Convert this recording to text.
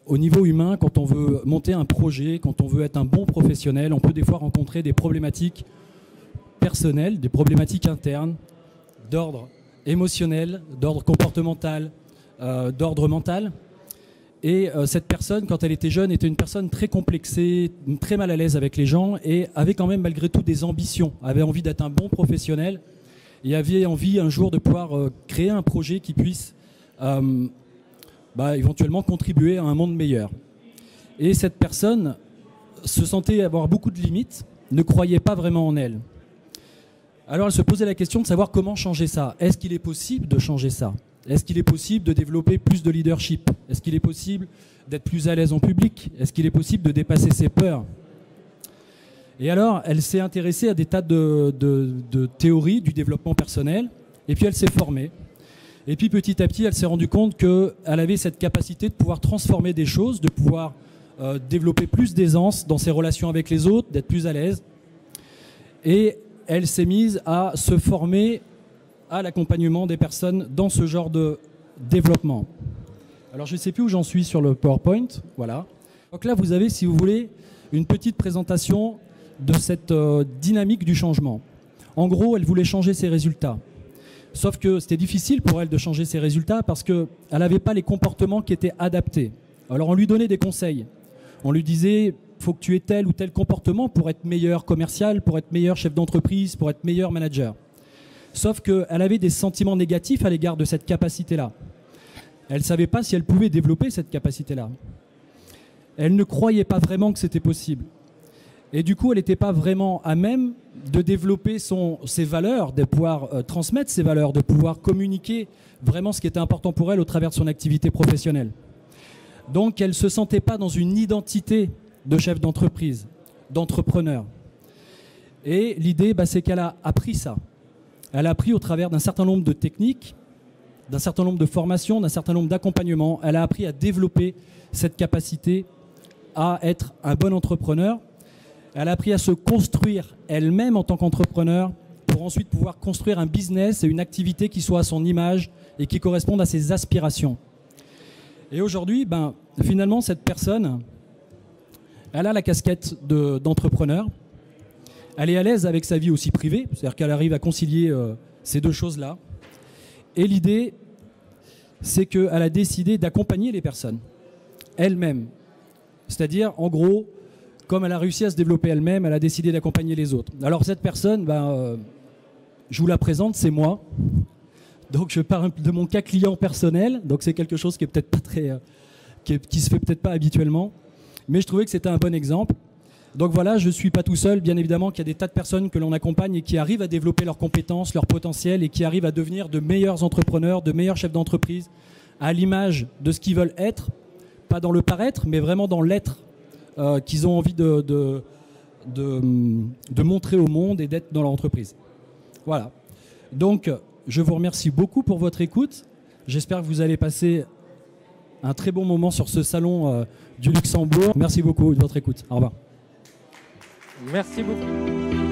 au niveau humain, quand on veut monter un projet, quand on veut être un bon professionnel, on peut des fois rencontrer des problématiques personnelles, des problématiques internes, d'ordre émotionnel, d'ordre comportemental, d'ordre mental. Et cette personne, quand elle était jeune, était une personne très complexée, très mal à l'aise avec les gens et avait quand même malgré tout des ambitions, avait envie d'être un bon professionnel et avait envie un jour de pouvoir créer un projet qui puisse éventuellement contribuer à un monde meilleur. Et cette personne se sentait avoir beaucoup de limites, ne croyait pas vraiment en elle. Alors elle se posait la question de savoir comment changer ça. Est-ce qu'il est possible de changer ça ? Est-ce qu'il est possible de développer plus de leadership ? Est-ce qu'il est possible d'être plus à l'aise en public ? Est-ce qu'il est possible de dépasser ses peurs ? Et alors, elle s'est intéressée à des tas de théories du développement personnel, et puis elle s'est formée. Et puis petit à petit, elle s'est rendue compte qu'elle avait cette capacité de pouvoir transformer des choses, de pouvoir développer plus d'aisance dans ses relations avec les autres, d'être plus à l'aise. Et elle s'est mise à se former à l'accompagnement des personnes dans ce genre de développement. Alors je ne sais plus où j'en suis sur le PowerPoint, voilà. Donc là vous avez, si vous voulez, une petite présentation de cette dynamique du changement. En gros, elle voulait changer ses résultats. Sauf que c'était difficile pour elle de changer ses résultats parce qu'elle n'avait pas les comportements qui étaient adaptés. Alors on lui donnait des conseils. On lui disait, faut que tu aies tel ou tel comportement pour être meilleur commercial, pour être meilleur chef d'entreprise, pour être meilleur manager. Sauf qu'elle avait des sentiments négatifs à l'égard de cette capacité-là. Elle ne savait pas si elle pouvait développer cette capacité-là. Elle ne croyait pas vraiment que c'était possible. Et du coup, elle n'était pas vraiment à même de développer ses valeurs, de pouvoir transmettre ses valeurs, de pouvoir communiquer vraiment ce qui était important pour elle au travers de son activité professionnelle. Donc, elle ne se sentait pas dans une identité de chef d'entreprise, d'entrepreneur. Et l'idée, c'est qu'elle a appris ça. Elle a appris au travers d'un certain nombre de techniques, d'un certain nombre de formations, d'un certain nombre d'accompagnements. Elle a appris à développer cette capacité à être un bon entrepreneur. Elle a appris à se construire elle-même en tant qu'entrepreneur pour ensuite pouvoir construire un business et une activité qui soit à son image et qui corresponde à ses aspirations. Et aujourd'hui, finalement, cette personne, elle a la casquette d'entrepreneur. Elle est à l'aise avec sa vie aussi privée, c'est-à-dire qu'elle arrive à concilier ces deux choses-là. Et l'idée, c'est qu'elle a décidé d'accompagner les personnes, elle-même. C'est-à-dire, en gros, comme elle a réussi à se développer elle-même, elle a décidé d'accompagner les autres. Alors cette personne, je vous la présente, c'est moi. Donc je parle de mon cas client personnel, donc c'est quelque chose qui est peut-être pas très, qui se fait peut-être pas habituellement, mais je trouvais que c'était un bon exemple. Donc voilà, je ne suis pas tout seul, bien évidemment qu'il y a des tas de personnes que l'on accompagne et qui arrivent à développer leurs compétences, leur potentiel et qui arrivent à devenir de meilleurs entrepreneurs, de meilleurs chefs d'entreprise, à l'image de ce qu'ils veulent être, pas dans le paraître, mais vraiment dans l'être qu'ils ont envie de montrer au monde et d'être dans leur entreprise. Voilà. Donc, je vous remercie beaucoup pour votre écoute. J'espère que vous allez passer un très bon moment sur ce salon du Luxembourg. Merci beaucoup de votre écoute. Au revoir. Merci beaucoup.